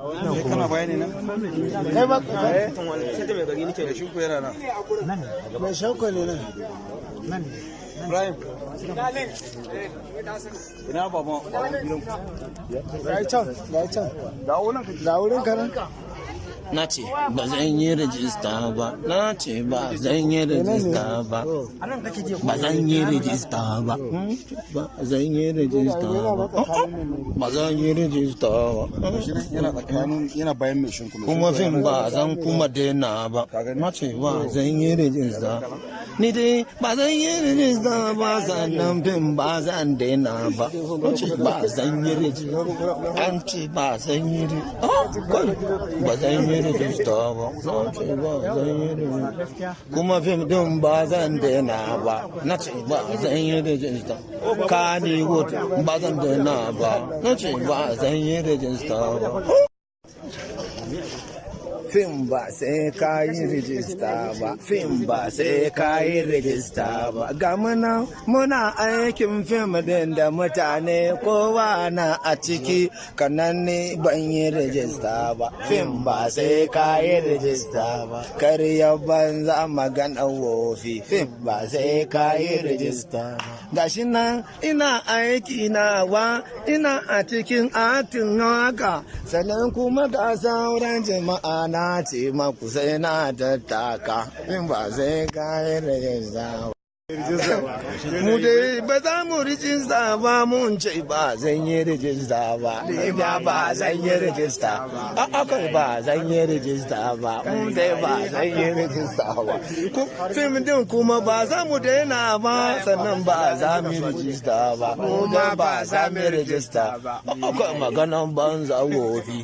kana bayani nan kai ba sai ta mai gari nake da shuku yana nan mai shauko ne nan Ibrahim ina baba ga can ga wurin ka nan na ce ba zan yi rajista ba na ce ba zan yi rajista ba ba zan yi rajista ba ba zan yi rajista ba ba zan yi rajista ba yana tsakanin yana bayan mai shinku kuma fim ba zan kuma daina ba na ce ba zan yi rajista ni dai ba zan yi rajista ba sannan fim ba zan daina ba na ce ba zan yi rajista an ce ba zan yi rajista ba zan yi rajista ba na ce ba zan yi rajista kuma fim din ba zan daina ba na ce ba zan yi rajista kani wood ba zan daina ba na ce ba zan yi rajista ba fim ba sai ka yi rijista ba fim ba sai ka yi rijista ba ga muna aikin fim din da mutane kowa na a ciki kanan ne ban yi rijista ba fim ba sai ka yi rijista ba karya banza magana wofi fim ba sai ka yi rijista ba gashi nan ina aiki na wa ina a cikin atin haka sannan kuma ga sauran jama'a na ce maku sai na tattaka in ba sai kayan rajista ba. Mu dai ba za mu rijista ba mun ce ba zan yi rijista ba. Ba zan yi rijista ba. Akai ba zan yi rijista ba. Mu dai ba zan yi rijista ba. Fim din kuma ba za mu daina ba sannan ba za mu rijista ba. Mu dai ba za mu rijista ba. Akwai maganan banza wofi.